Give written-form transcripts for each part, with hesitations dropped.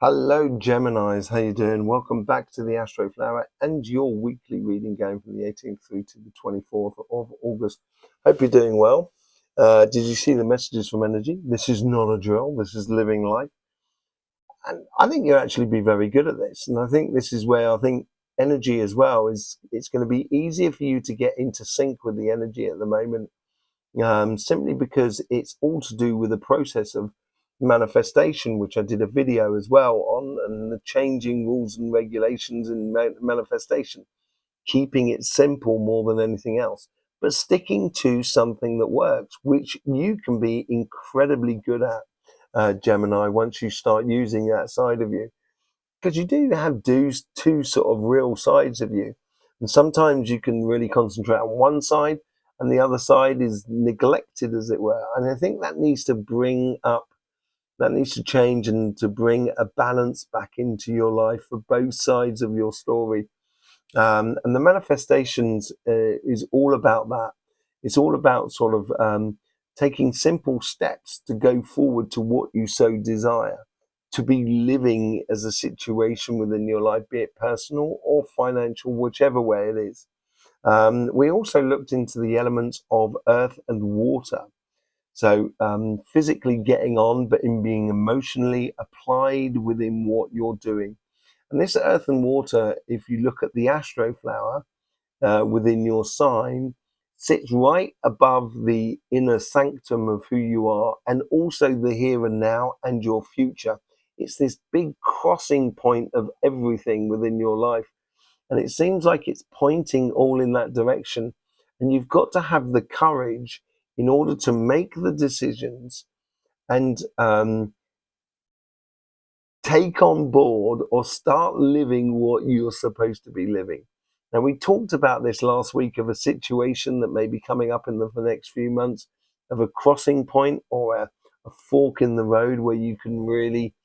Hello, Geminis. How you doing? Welcome back to the Astroflower and your weekly reading going from the 18th through to the 24th of August. Hope you're doing well. Did you see the messages from energy? This is not a drill. This is living life. And I think you'll actually be very good at this. And I think this is where I think energy as well is it's going to be easier for you to get into sync with the energy at the moment, simply because it's all to do with the process of manifestation, which I did a video as well on, and the changing rules and regulations in manifestation, keeping it simple more than anything else, but sticking to something that works, which you can be incredibly good at, Gemini, once you start using that side of you. Because you do have two sort of real sides of you. And sometimes you can really concentrate on one side and the other side is neglected, as it were. And I think that needs to change and to bring a balance back into your life for both sides of your story. And the manifestations is all about that. It's all about sort of taking simple steps to go forward to what you so desire, to be living as a situation within your life, be it personal or financial, whichever way it is. We also looked into the elements of earth and water. So physically getting on, but in being emotionally applied within what you're doing. And this earth and water, if you look at the Astroflower within your sign, sits right above the inner sanctum of who you are, and also the here and now and your future. It's this big crossing point of everything within your life. And it seems like it's pointing all in that direction. And you've got to have the courage in order to make the decisions and take on board or start living what you're supposed to be living. Now, we talked about this last week of a situation that may be coming up in the next few months of a crossing point or a fork in the road where you can really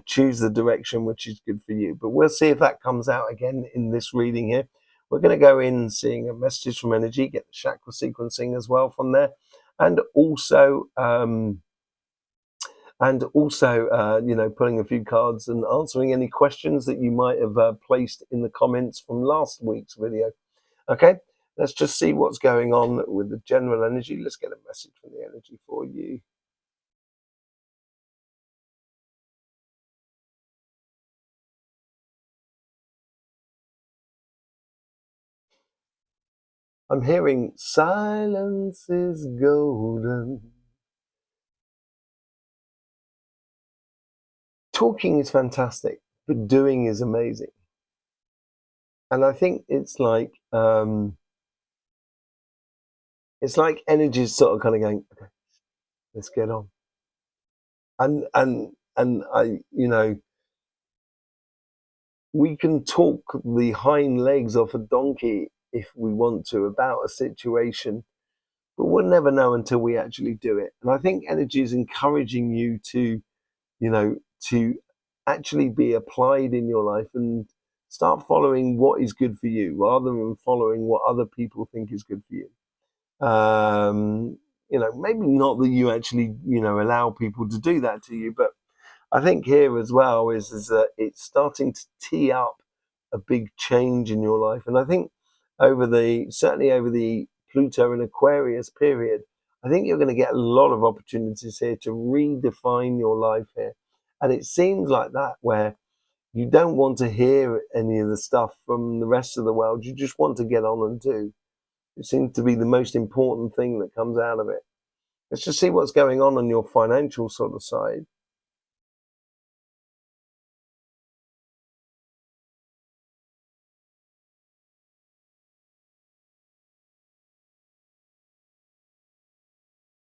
choose the direction which is good for you. But we'll see if that comes out again in this reading here. We're going to go in seeing a message from energy, get the chakra sequencing as well from there, and also pulling a few cards and answering any questions that you might have placed in the comments from last week's video. Okay, let's just see what's going on with the general energy. Let's get a message from the energy for you. I'm hearing silence is golden. Talking is fantastic, but doing is amazing. And I think it's like energy is sort of kind of going, okay, let's get on. And I, we can talk the hind legs off a donkey if we want to about a situation, but we'll never know until we actually do it. And I think energy is encouraging you to, to actually be applied in your life and start following what is good for you rather than following what other people think is good for you. Maybe not that you actually, allow people to do that to you, but I think here as well is that it's starting to tee up a big change in your life. And I think certainly over the Pluto and Aquarius period, I think you're going to get a lot of opportunities here to redefine your life here. And it seems like that where you don't want to hear any of the stuff from the rest of the world. You just want to get on and do. It seems to be the most important thing that comes out of it. Let's just see what's going on your financial sort of side.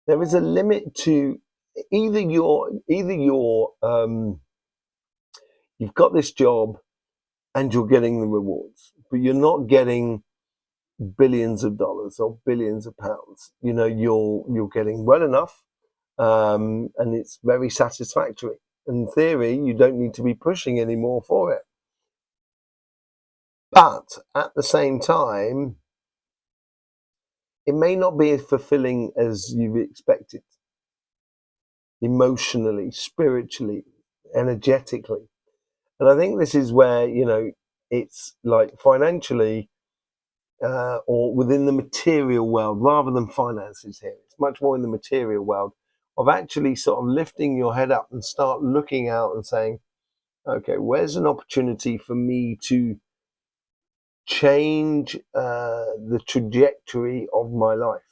There is a limit to either you've got this job and you're getting the rewards, but you're not getting billions of dollars or billions of pounds. You're getting well enough, and it's very satisfactory. In theory, you don't need to be pushing any more for it. But at the same time, it may not be as fulfilling as you've expected, emotionally, spiritually, energetically. And I think this is where, it's like financially, or within the material world rather than finances here. It's much more in the material world of actually sort of lifting your head up and start looking out and saying, okay, where's an opportunity for me to change the trajectory of my life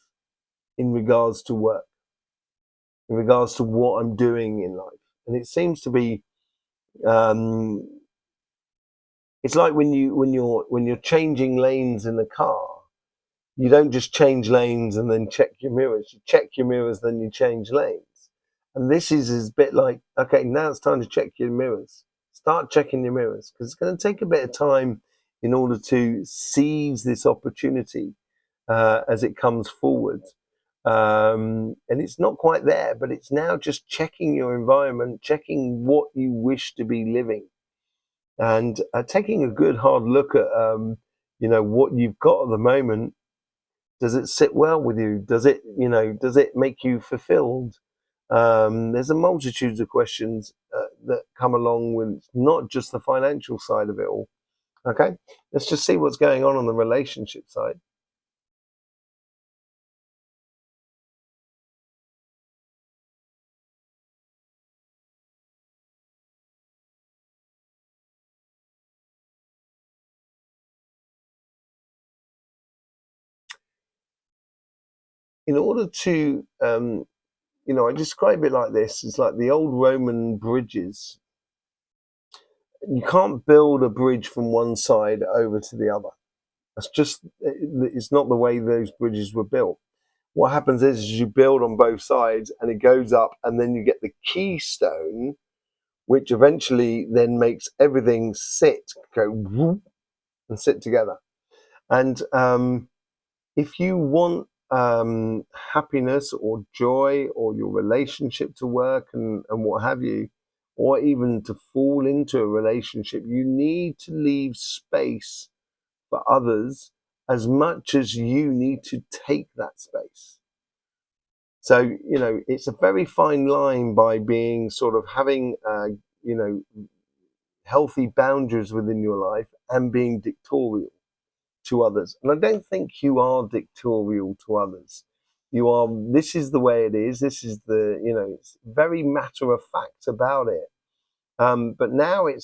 in regards to work, in regards to what I'm doing in life? And it seems to be, um, it's like when you're changing lanes in the car. You don't just change lanes and then check your mirrors. You check your mirrors, then you change lanes. And this is a bit like, okay, now it's time to check your mirrors. Start checking your mirrors, because it's going to take a bit of time in order to seize this opportunity as it comes forward. And it's not quite there, but it's now just checking your environment, checking what you wish to be living, and taking a good hard look at what you've got at the moment. Does it sit well with you? Does it make you fulfilled? There's a multitude of questions that come along with not just the financial side of it all. Okay, let's just see what's going on the relationship side. In order to, I describe it like this: it's like the old Roman bridges. You can't build a bridge from one side over to the other. It's not the way those bridges were built. What happens is you build on both sides and it goes up, and then you get the keystone, which eventually then makes everything go whoop, and sit together. And if you want happiness or joy or your relationship to work and what have you, or even to fall into a relationship, you need to leave space for others as much as you need to take that space. So, it's a very fine line by being sort of having, you know, healthy boundaries within your life and being dictatorial to others. And I don't think you are dictatorial to others. This is the way it is. This is it's very matter of fact about it. But now I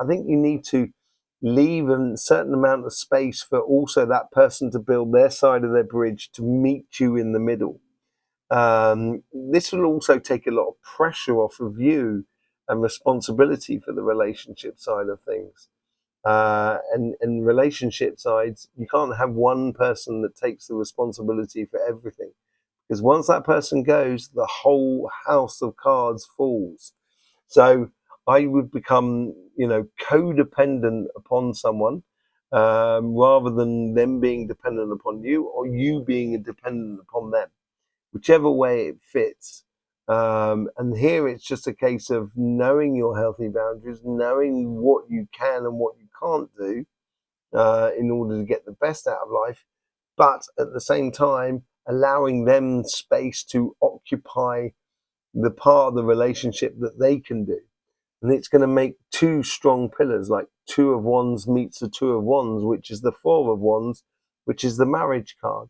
think you need to leave a certain amount of space for also that person to build their side of their bridge to meet you in the middle. This will also take a lot of pressure off of you and responsibility for the relationship side of things. And relationship sides, you can't have one person that takes the responsibility for everything, because once that person goes, the whole house of cards falls. So I would become, codependent upon someone, rather than them being dependent upon you or you being dependent upon them, whichever way it fits. And here it's just a case of knowing your healthy boundaries, knowing what you can and what you can't do in order to get the best out of life, but at the same time, allowing them space to occupy the part of the relationship that they can do. And it's going to make two strong pillars, like two of wands meets the two of wands, which is the four of wands, which is the marriage card.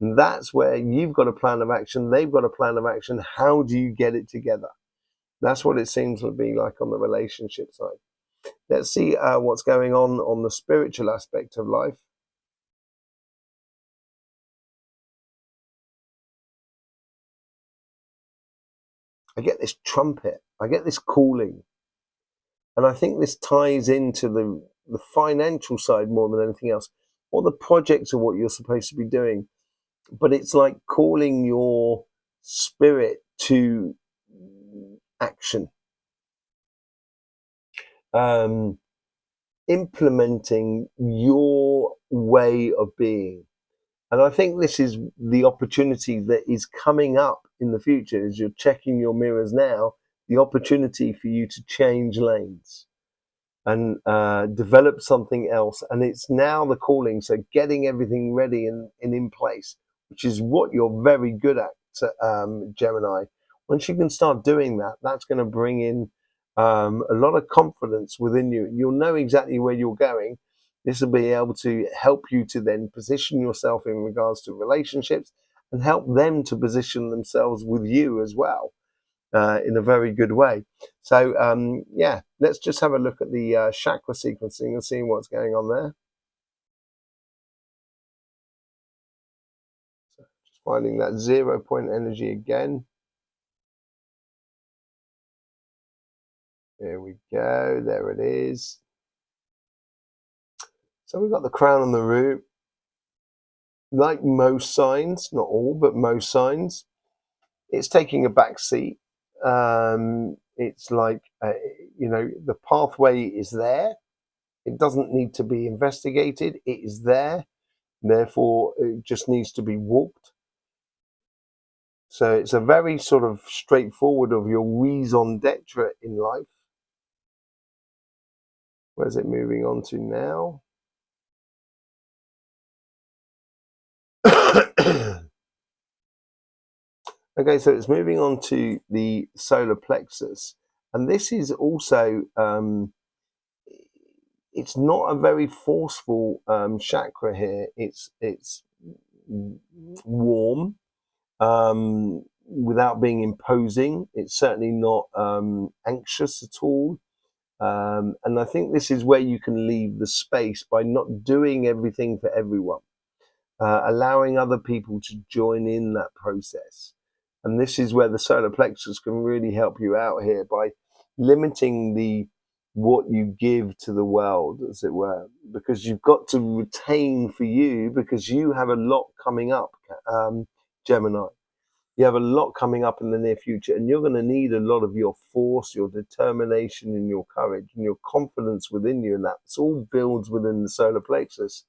And that's where you've got a plan of action, they've got a plan of action. How do you get it together? That's what it seems to be like on the relationship side. Let's see what's going on the spiritual aspect of life. I get this trumpet, I get this calling. And I think this ties into the financial side more than anything else, or the projects of what you're supposed to be doing. But it's like calling your spirit to action, um, implementing your way of being. And I think this is the opportunity that is coming up in the future as you're checking your mirrors now, the opportunity for you to change lanes and develop something else. And it's now the calling. So getting everything ready and in place, which is what you're very good at, Gemini. Once you can start doing that, that's going to bring in a lot of confidence within you. You'll know exactly where you're going. This will be able to help you to then position yourself in regards to relationships and help them to position themselves with you as well in a very good way. So, yeah, let's just have a look at the chakra sequencing and see what's going on there. So just finding that 0 point energy again. There we go. There it is. So we've got the crown and the root. Like most signs, not all, but most signs, it's taking a back seat. It's like, the pathway is there. It doesn't need to be investigated. It is there. Therefore, it just needs to be walked. So it's a very sort of straightforward of your raison d'etre in life. Where's it moving on to now? Okay, so it's moving on to the solar plexus. And this is also, it's not a very forceful chakra here. It's warm without being imposing. It's certainly not anxious at all. And I think this is where you can leave the space by not doing everything for everyone, allowing other people to join in that process. And this is where the solar plexus can really help you out here by limiting what you give to the world, as it were, because you've got to retain for you, because you have a lot coming up, Gemini. You have a lot coming up in the near future, and you're going to need a lot of your force, your determination, and your courage, and your confidence within you, and that's all builds within the solar plexus.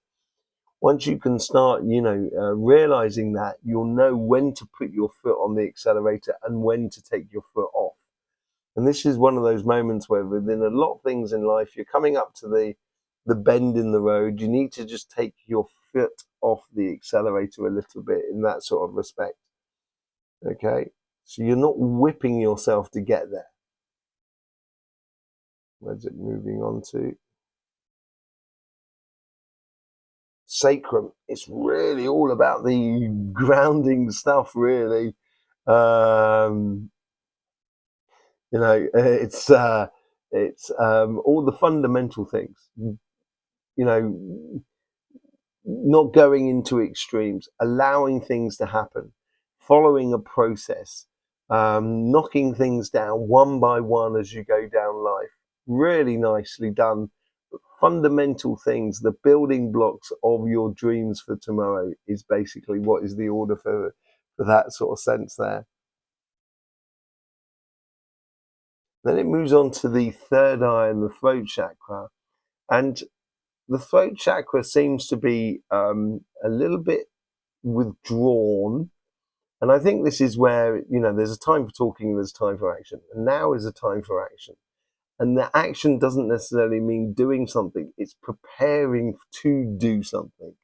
Once you can start, realizing that, you'll know when to put your foot on the accelerator and when to take your foot off. And this is one of those moments where within a lot of things in life, you're coming up to the bend in the road. You need to just take your foot off the accelerator a little bit in that sort of respect. Okay, so you're not whipping yourself to get there. Where's it moving on to? Sacrum. It's really all about the grounding stuff, really. It's all the fundamental things. Not going into extremes, allowing things to happen, following a process, knocking things down one by one as you go down life. Really nicely done. Fundamental things, the building blocks of your dreams for tomorrow is basically what is the order for that sort of sense there. Then it moves on to the third eye and the throat chakra. And the throat chakra seems to be a little bit withdrawn. And I think this is where, there's a time for talking, there's a time for action. And now is a time for action. And the action doesn't necessarily mean doing something. It's preparing to do something.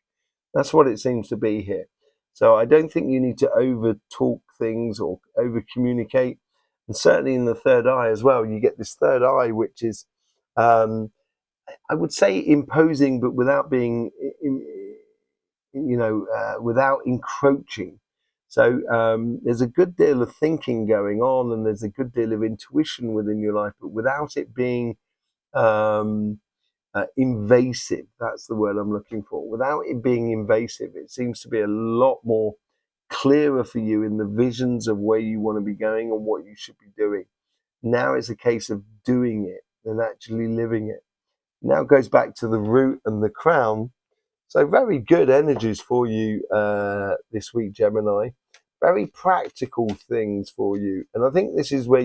That's what it seems to be here. So I don't think you need to over talk things or over communicate. And certainly in the third eye as well, you get this third eye, which is, I would say imposing, but without being, without encroaching. So there's a good deal of thinking going on, and there's a good deal of intuition within your life, but without it being invasive. That's the word I'm looking for. Without it being invasive, it seems to be a lot more clearer for you in the visions of where you want to be going and what you should be doing. Now it's a case of doing it and actually living it. Now it goes back to the root and the crown. So very good energies for you this week, Gemini. Very practical things for you. And I think this is where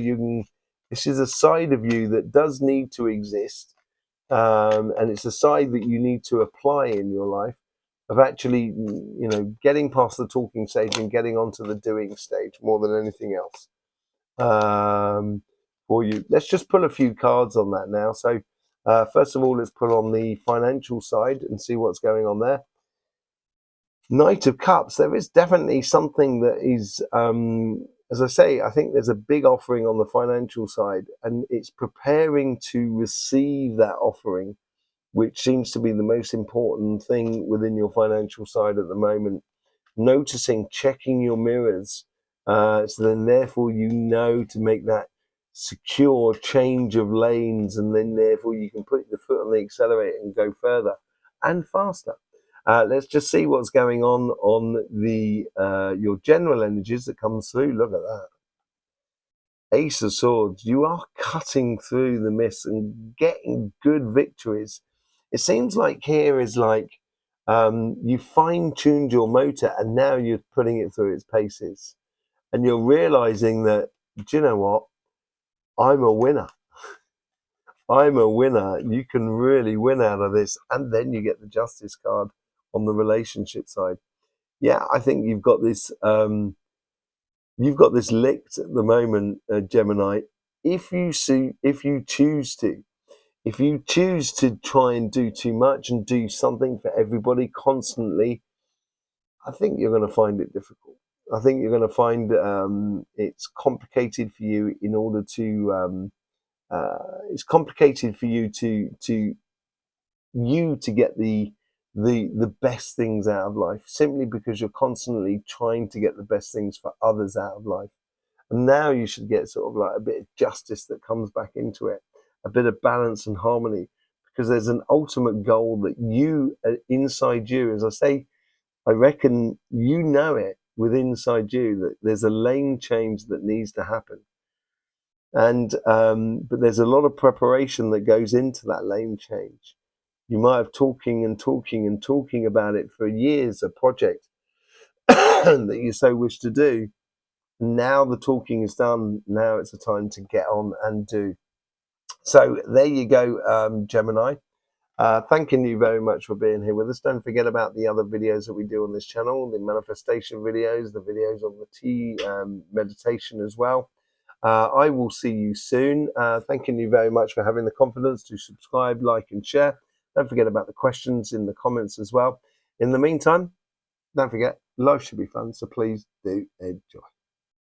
this is a side of you that does need to exist. And it's a side that you need to apply in your life of actually, getting past the talking stage and getting onto the doing stage more than anything else for you. Let's just pull a few cards on that now. So first of all, let's put on the financial side and see what's going on there. Knight of Cups. There is definitely something that is as I say, I think there's a big offering on the financial side, and it's preparing to receive that offering, which seems to be the most important thing within your financial side at the moment. Noticing, checking your mirrors, so then therefore you know to make that secure change of lanes, and then therefore you can put your foot on the accelerator and go further and faster. Let's just see what's going on the your general energies that comes through. Look at that. Ace of Swords. You are cutting through the mist and getting good victories. It seems like here is like you fine-tuned your motor and now you're putting it through its paces. And you're realizing that, do you know what? I'm a winner. I'm a winner. You can really win out of this. And then you get the Justice card on the relationship side. Yeah, I think you've got this licked at the moment, Gemini. If you choose to try and do too much and do something for everybody constantly, I think you're going to find it difficult. I think you're going to find it's complicated for you in order to it's complicated for you to get the best things out of life, simply because you're constantly trying to get the best things for others out of life. And now you should get sort of like a bit of justice that comes back into it, a bit of balance and harmony, because there's an ultimate goal that you, inside you, as I say, I reckon you know it within inside you that there's a lane change that needs to happen. And but there's a lot of preparation that goes into that lane change. You might have talking about it for years, a project that you so wish to do. Now the talking is done. Now it's the time to get on and do. So there you go, Gemini. Thanking you very much for being here with us. Don't forget about the other videos that we do on this channel, the manifestation videos, the videos on the tea meditation as well. I will see you soon. Thanking you very much for having the confidence to subscribe, like, and share. Don't forget about the questions in the comments as well. In the meantime, don't forget, life should be fun, so please do enjoy.